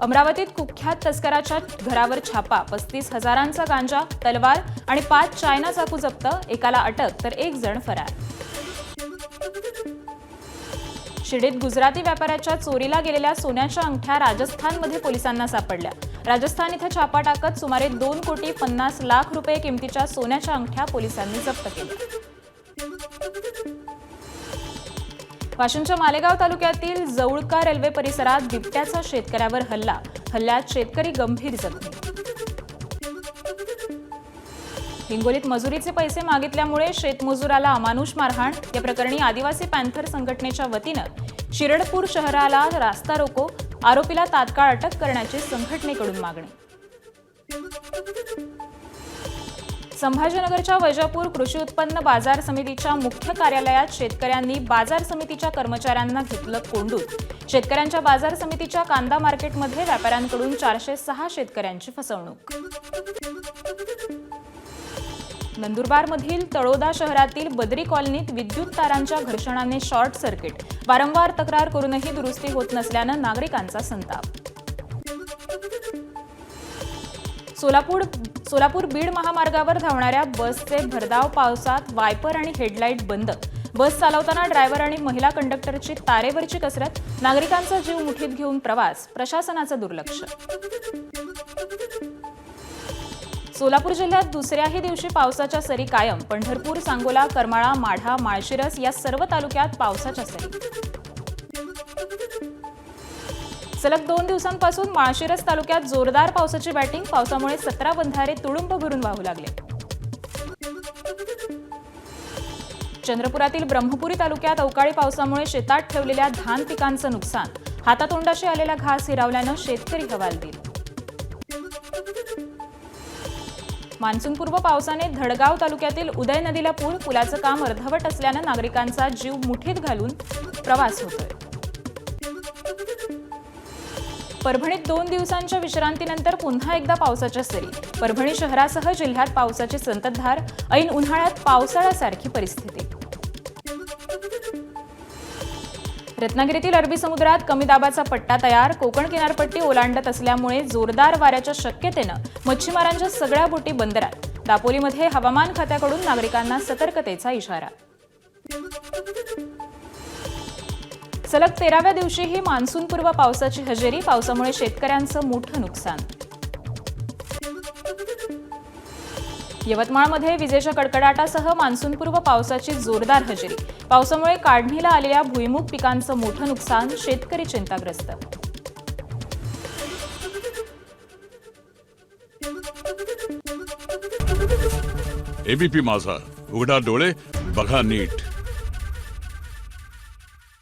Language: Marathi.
अमरावतीत कुख्यात तस्कराच्या घरावर छापा, 35,000चा गांजा, तलवार आणि 5 चायना चाकू जप्त, एकाला अटक तर 1 जण फरार. शिर्डीत गुजराती व्यापाऱ्याच्या चोरीला गेलेल्या सोन्याच्या अंगठ्या राजस्थानमध्ये पोलिसांना सापडल्या. राजस्थान इथं छापा टाकत सुमारे 2,50,00,000 रुपये किमतीच्या सोन्याच्या अंगठ्या पोलिसांनी जप्त केल्या. वाशिमच्या मालेगाव तालुक्यातील जवळका रेल्वे परिसरात बिबट्याचा शेतकऱ्यावर हल्ला. हल्ल्यात शेतकरी गंभीर जखमी. हिंगोलीत मजुरीचे पैसे मागितल्यामुळे शेतमजुराला अमानुष मारहाण. या प्रकरणी आदिवासी पॅन्थर संघटनेच्या वतीनं शिरडपूर शहराला रास्ता रोको, आरोपीला तात्काळ अटक करण्याची संघटनेकडून मागणी. संभाजीनगरच्या वैजापूर कृषी उत्पन्न बाजार समितीच्या मुख्य कार्यालयात शेतकऱ्यांनी बाजार समितीच्या कर्मचाऱ्यांना घेतलं कोंडून. शेतकऱ्यांच्या बाजार समितीच्या कांदा मार्केटमध्ये व्यापाऱ्यांकडून 406 शेतकऱ्यांची फसवणूक. नंदुरबारमधील तळोदा शहरातील बदरी कॉलनीत विद्युत तारांच्या घर्षणाने शॉर्ट सर्किट. वारंवार तक्रार करूनही दुरुस्ती होत नसल्यानं नागरिकांचा संताप. सोलापूर बीड महामार्गावर धावणाऱ्या बसचे भरधाव पावसात वायपर आणि हेडलाईट बंद. बस चालवताना ड्रायव्हर आणि महिला कंडक्टरची तारेवरची कसरत. नागरिकांचा जीव मुठीत घेऊन प्रवास, प्रशासनाचं दुर्लक्ष. सोलापूर जिल्ह्यात दुसऱ्याही दिवशी पावसाच्या सरी कायम. पंढरपूर, सांगोला, करमाळा, माढा, माळशिरस या सर्व तालुक्यात पावसाच्या सरी. सलग 2 दिवसांपासून माळशिरस तालुक्यात जोरदार पावसाची बॅटिंग. पावसामुळे 17 बंधारे तुडुंब भरून वाहू लागले. चंद्रपुरातील ब्रह्मपुरी तालुक्यात अवकाळी पावसामुळे शेतात ठेवलेल्या धान पिकांचं नुकसान. हातातोंडाशी आलेला घास हिरावल्यानं शेतकरी हवालदिल. मान्सूनपूर्व पावसाने धडगाव तालुक्यातील उदय नदीला पूर. पुलाचं काम अर्धवट असल्यानं नागरिकांचा जीव मुठीत घालून प्रवास होतोय. परभणीत 2 दिवसांच्या विश्रांतीनंतर पुन्हा एकदा पावसाच्या सरी. परभणी शहरासह जिल्ह्यात पावसाची संततधार. ऐन उन्हाळ्यात पावसाळ्यासारखी परिस्थिती. रत्नागिरीतील अरबी समुद्रात कमी दाबाचा पट्टा तयार. कोकण किनारपट्टी ओलांडत असल्यामुळे जोरदार वाऱ्याच्या शक्यतेनं मच्छीमारांच्या सगळ्या बोटी बंदरात. दापोलीमध्ये हवामान खात्याकडून नागरिकांना सतर्कतेचा इशारा. सलग 13व्या दिवशीही मान्सूनपूर्व पावसाची हजेरी. पावसामुळे शेतकऱ्यांचं मोठं नुकसान. यवतमाळमध्ये विजेच्या कडकडाटासह मान्सूनपूर्व पावसाची जोरदार हजेरी. पावसामुळे काढणीला आलेल्या भुईमूग पिकांचं मोठं नुकसान. शेतकरी चिंताग्रस्त. एबीपी माझा, उघडा डोळे बघा नीट.